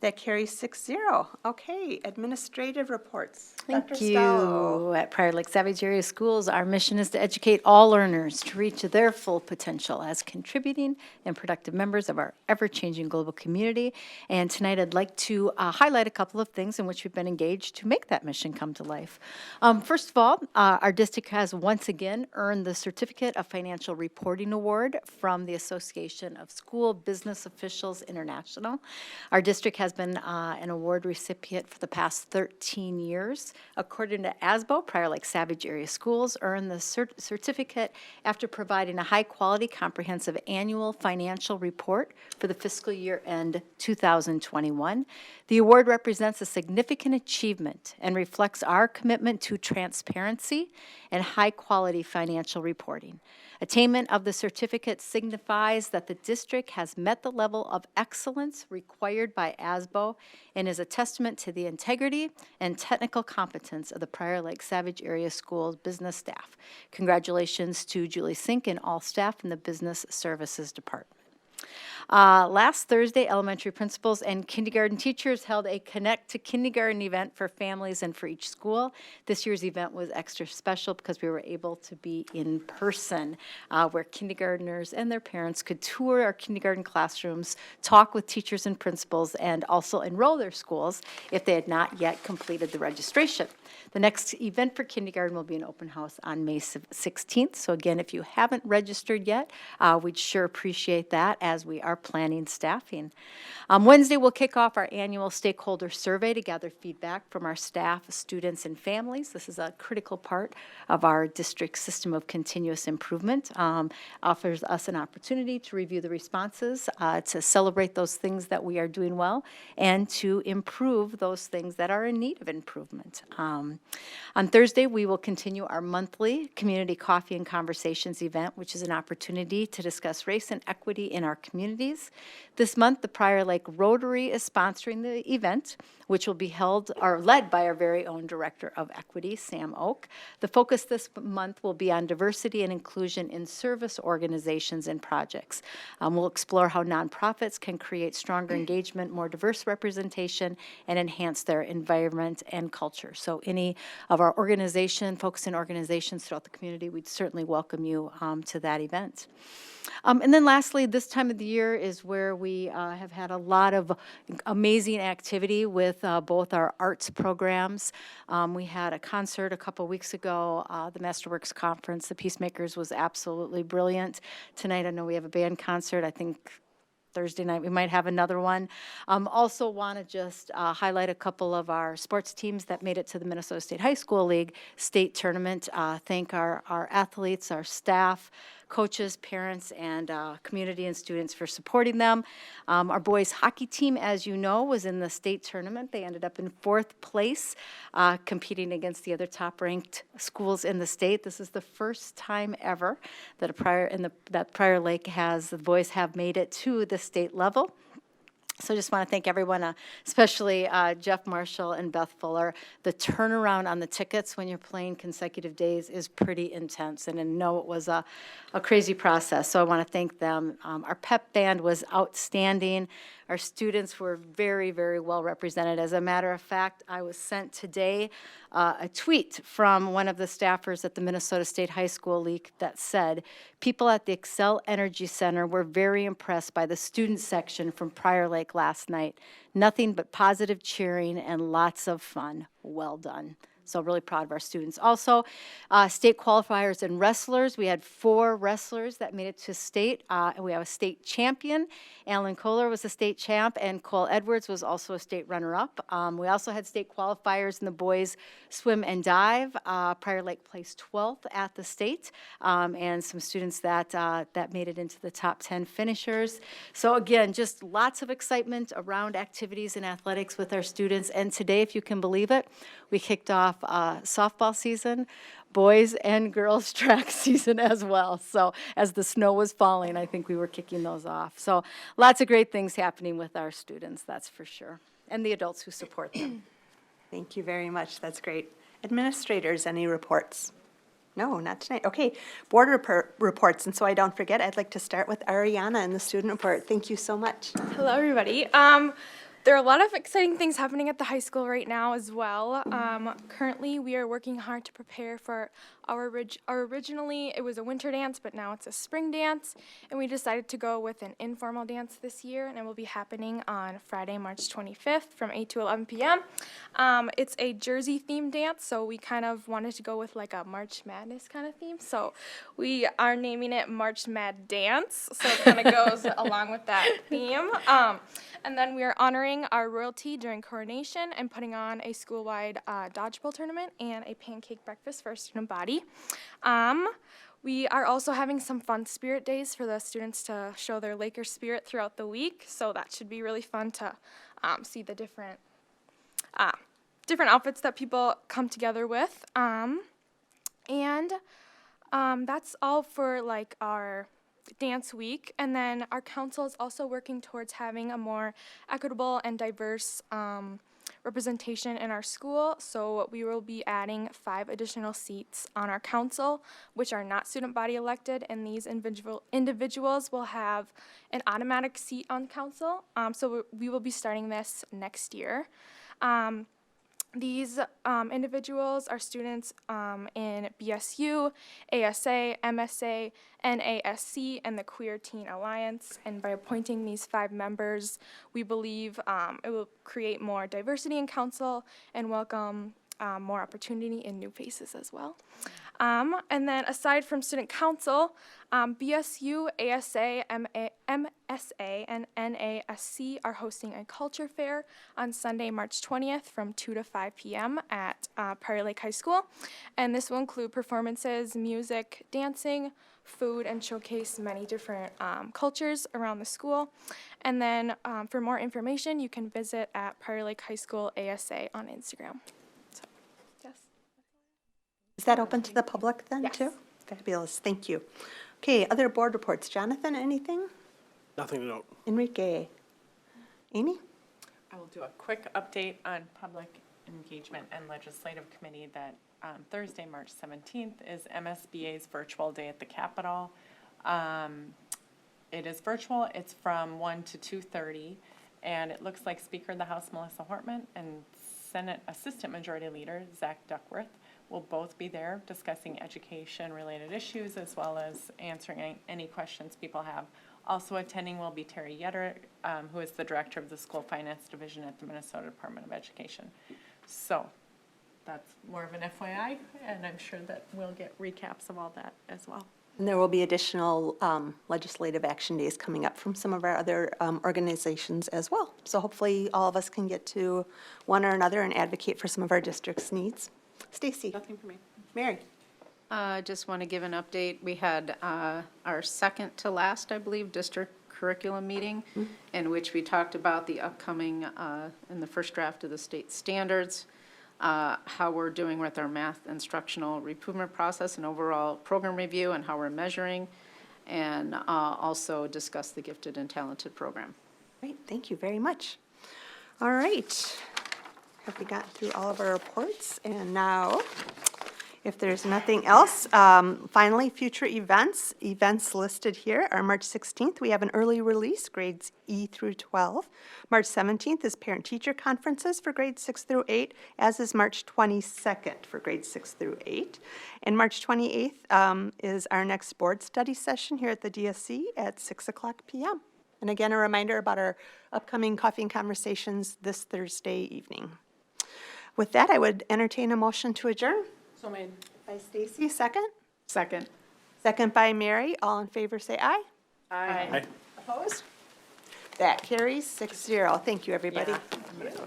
That carries 6-0. Okay, administrative reports. Thank Dr. you. Stallo. At Prior Lake Savage Area Schools, our mission is to educate all learners to reach their full potential as contributing and productive members of our ever-changing global community. And tonight, I'd like to highlight a couple of things in which we've been engaged to make that mission come to life. First of all, our district has once again earned the Certificate of Financial Reporting Award from the Association of School Business Officials International. Our district has been an award recipient for the past 13 years. According to ASBO, Prior Lake Savage Area Schools earned the certificate after providing a high-quality, comprehensive annual financial report for the fiscal year end 2021. The award represents a significant achievement and reflects our commitment to transparency and high-quality financial reporting. Attainment of the certificate signifies that the district has met the level of excellence required by ASBO and is a testament to the integrity and technical competence of the Prior Lake Savage Area Schools business staff. Congratulations to Julie Sink and all staff in the Business Services Department. Last Thursday, elementary principals and kindergarten teachers held a Connect to Kindergarten event for families and for each school. This year's event was extra special because we were able to be in person, where kindergartners and their parents could tour our kindergarten classrooms, talk with teachers and principals, and also enroll their schools if they had not yet completed the registration. The next event for kindergarten will be an open house on May 16th. So again, if you haven't registered yet, we'd sure appreciate that as we are planning staffing. Wednesday, we'll kick off our annual stakeholder survey to gather feedback from our staff, students, and families. This is a critical part of our district system of continuous improvement. Offers us an opportunity to review the responses, to celebrate those things that we are doing well, and to improve those things that are in need of improvement. On Thursday, we will continue our monthly Community Coffee and Conversations event, which is an opportunity to discuss race and equity in our community activities. This month, the Prior Lake Rotary is sponsoring the event, which will be held or led by our very own Director of Equity, Sam Oak. The focus this month will be on diversity and inclusion in service organizations and projects. We'll explore how nonprofits can create stronger engagement, more diverse representation, and enhance their environment and culture. So any of our folks in organizations throughout the community, we'd certainly welcome you to that event. And then lastly, this time of the year is where we have had a lot of amazing activity with both our arts programs. We had a concert a couple weeks ago, the Masterworks Conference. The Peacemakers was absolutely brilliant. Tonight, I know we have a band concert. I think Thursday night we might have another one. Also want to just highlight a couple of our sports teams that made it to the Minnesota State High School League state tournament. Thank our athletes, our staff, coaches, parents, and community and students for supporting them. Our boys hockey team, as you know, was in the state tournament. They ended up in 4th place, competing against the other top-ranked schools in the state. This is the first time ever that that Prior Lake the boys have made it to the state level. So just want to thank everyone, especially Jeff Marshall and Beth Fuller. The turnaround on the tickets when you're playing consecutive days is pretty intense, and I know it was a crazy process, so I want to thank them. Our pep band was outstanding. Our students were very, very well represented. As a matter of fact, I was sent today a tweet from one of the staffers at the Minnesota State High School League that said, people at the Excel Energy Center were very impressed by the student section from Prior Lake last night. Nothing but positive cheering and lots of fun. Well done. So really proud of our students. Also, state qualifiers and wrestlers. We had 4 wrestlers that made it to state. We have a state champion. Alan Kohler was a state champ, and Cole Edwards was also a state runner-up. We also had state qualifiers in the boys swim and dive. Prior Lake placed 12th at the state, and some students that made it into the top 10 finishers. So again, just lots of excitement around activities and athletics with our students. And today, if you can believe it, we kicked off softball season, boys and girls track season as well. So as the snow was falling, I think we were kicking those off. So lots of great things happening with our students, that's for sure, and the adults who support them. Thank you very much. That's great. Administrators, any reports? No, not tonight. Okay, board reports. And so I don't forget, I'd like to start with Ariana and the student report. Thank you so much. Hello, everybody. There are a lot of exciting things happening at the high school right now as well. Currently, we are working hard to prepare for originally it was a winter dance, but now it's a spring dance, and we decided to go with an informal dance this year, and it will be happening on Friday, March 25th from 8 to 11 p.m. It's a Jersey themed dance, so we kind of wanted to go with like a March Madness kind of theme, so we are naming it March Mad Dance, so it kind of goes along with that theme. And then we are honoring our royalty during coronation and putting on a school-wide dodgeball tournament and a pancake breakfast for our student body. We are also having some fun spirit days for the students to show their Laker spirit throughout the week, so that should be really fun to see the different outfits that people come together with. And that's all for like our dance week, and then our council is also working towards having a more equitable and diverse representation in our school, so we will be adding 5 additional seats on our council, which are not student body elected, and these individuals will have an automatic seat on council, so we will be starting this next year. These individuals are students in BSU, ASA, MSA, NASC, and the Queer Teen Alliance. And by appointing these 5 members, we believe it will create more diversity in council and welcome more opportunity and new faces as well. And then aside from student council, BSU, ASA, MSA, and NASC are hosting a culture fair on Sunday, March 20th from 2 to 5 p.m. at Prior Lake High School. And this will include performances, music, dancing, food, and showcase many different cultures around the school. And then for more information, you can visit at Prior Lake High School ASA on Instagram. So, yes. Is that open to the public then, Yes. too? Fabulous, thank you. Okay, other board reports. Jonathan, anything? Nothing to note. Enrique? Amy? I will do a quick update on public engagement and legislative committee that Thursday, March 17th is MSBA's virtual day at the Capitol. It is virtual. It's from 1 to 2:30, and it looks like Speaker of the House Melissa Hortman and Senate Assistant Majority Leader Zach Duckworth will both be there discussing education-related issues as well as answering any questions people have. Also attending will be Terry Yetter, who is the Director of the School Finance Division at the Minnesota Department of Education. So that's more of an FYI, and I'm sure that we'll get recaps of all that as well. And there will be additional legislative action days coming up from some of our other organizations as well. So hopefully all of us can get to one or another and advocate for some of our district's needs. Stacy? Nothing for me. Mary? Just want to give an update. We had our second to last, I believe, district curriculum meeting in which we talked about the upcoming, in the first draft of the state standards, how we're doing with our math instructional improvement process and overall program review and how we're measuring, and also discuss the gifted and talented program. Great, thank you very much. All right. Have we gotten through all of our reports? And now, if there's nothing else, finally, future events. Events listed here are March 16th, we have an early release, grades E through 12. March 17th is parent-teacher conferences for grades 6 through 8, as is March 22nd for grades 6 through 8. And March 28th is our next board study session here at the DSC at 6:00 p.m. And again, a reminder about our upcoming coffee and conversations this Thursday evening. With that, I would entertain a motion to adjourn. So made. By Stacy, second. Second. Second by Mary. All in favor, say aye. Aye. Opposed? That carries 6-0. Thank you, everybody.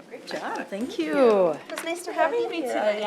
Great job. Thank you. It was nice to have you here.